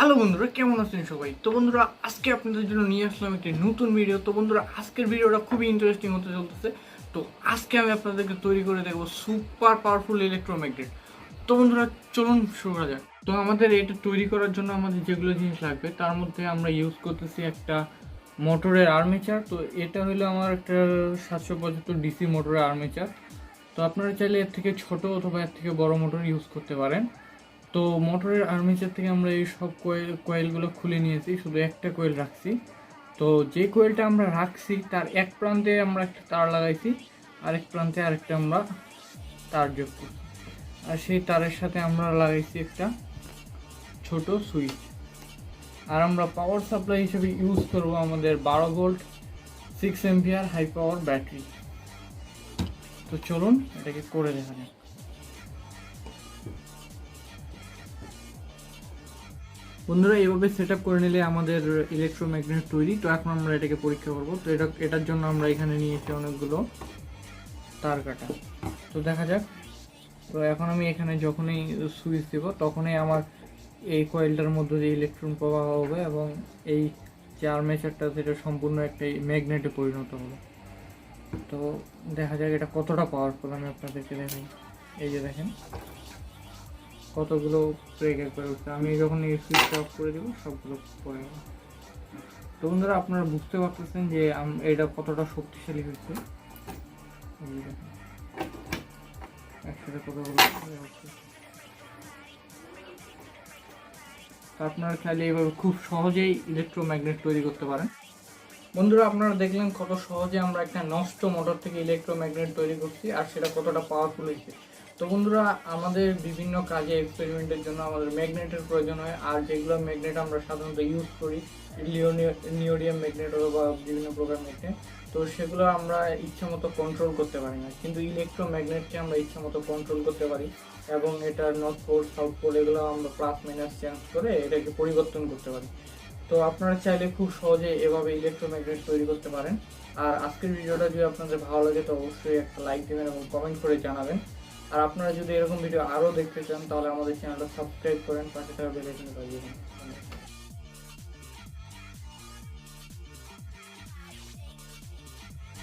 Hello বন্ধুরা, কেমন আছেন সবাই? তো বন্ধুরা, আজকে আপনাদের জন্য নিয়ে আসলাম একটি নতুন ভিডিও। তো বন্ধুরা, আজকের ভিডিওটা খুবই ইন্টারেস্টিং হতে চলতেছে। তো আজকে আমি আপনাদেরকে তৈরি করে দেখবো সুপার পাওয়ারফুল ইলেকট্রোম্যাগনেট। তো বন্ধুরা, চলুন শুরু করা যাক। তো আমাদের এটা তৈরি করার জন্য আমাদের যেগুলো জিনিস লাগবে তার মধ্যে আমরা ইউজ করতেছি একটা মোটরের আর্মেচার। তো এটা হলো আমার একটা 775 ডিসি মোটরের আর্মেচার। তো আপনারা চাইলে এর থেকে ছোট অথবা এর থেকে বড় মোটর ইউজ করতে পারেন। তো মোটরের আর্মেচার থেকে আমরা এই সব কয়েলগুলো খুলে নিয়েছি, শুধু একটা কয়েল রাখছি। তো যে কয়েলটা আমরা রাখছি তার এক প্রান্তে আমরা একটা তার লাগাইছি, আরেক প্রান্তে আরেকটা আমরা তার যোগ করছি। আর সেই তারের সাথে আমরা লাগাইছি একটা ছোট সুইচ। আর আমরা পাওয়ার সাপ্লাই হিসেবে ইউজ করব আমাদের 12 volt 6 ampere high power battery. তো চলুন এটাকে করে দেখা যাক। বন্ধুরা, এইভাবে সেট আপ করে নিলে আমাদের ইলেকট্রোম্যাগনেট তৈরি। তো এখন আমরা এটাকে পরীক্ষা করব। তো এটার জন্য আমরা এখানে নিয়েছি অনেকগুলো তার কাটা। তো দেখা যাক। তো এখন আমি এখানে যখনই সুইচ দেব তখনই আমার এই কয়েলটার মধ্যে দিয়ে ইলেকট্রন প্রবাহ হবে এবং এই যে আর্মেচারটা সেটা সম্পূর্ণ একটা ম্যাগনেটে পরিণত হবে। তো দেখা যাক এটা কতটা পাওয়ারফুল, আমি আপনাদেরকে দেখাই। এই যে দেখেন কতগুলো ব্রেক একবার উঠছে। আমি যখন এই সুইচটা অফ করে দেবো সবগুলো পড়ে গেল। তো বন্ধুরা, আপনারা বুঝতে পারতেছেন যে এটা কতটা শক্তিশালী হয়েছে। একসাথে কতগুলো আপনারা চাইলে এইভাবে খুব সহজেই ইলেকট্রোম্যাগনেট তৈরি করতে পারেন। বন্ধুরা, আপনারা দেখলেন কত সহজে আমরা একটা নষ্ট মোটর থেকে ইলেকট্রোম্যাগনেট তৈরি করছি আর সেটা কতটা পাওয়ারফুল হয়েছে। তো বন্ধুরা, আমাদের বিভিন্ন কাজে এক্সপেরিমেন্টের জন্য আমাদের ম্যাগনেটের প্রয়োজন হয়। আর যেগুলো ম্যাগনেট আমরা সাধারণত ইউজ করি, নিওডিয়াম ম্যাগনেট অথবা বিভিন্ন প্রকার ম্যাগনেট, তো সেগুলো আমরা ইচ্ছামতো কন্ট্রোল করতে পারি না। কিন্তু ইলেকট্রোম্যাগনেটকে আমরা ইচ্ছামতো কন্ট্রোল করতে পারি এবং এটার নর্থ পোল সাউথ পোল এগুলো আমরা প্লাস মাইনাস চেঞ্জ করে এটাকে পরিবর্তন করতে পারি। তো আপনারা চাইলে খুব সহজে এভাবে ইলেকট্রোম্যাগনেট তৈরি করতে পারেন। আর আজকের ভিডিওটা যদি আপনাদের ভালো লাগে তো অবশ্যই একটা লাইক দেবেন এবং কমেন্ট করে জানাবেন। আর আপনারা যদি এরকম ভিডিও আরও দেখতে চান তাহলে আমাদের চ্যানেলটা সাবস্ক্রাইব করেন, পাশে থাকা বেল আইকনে বাজিয়ে দিন।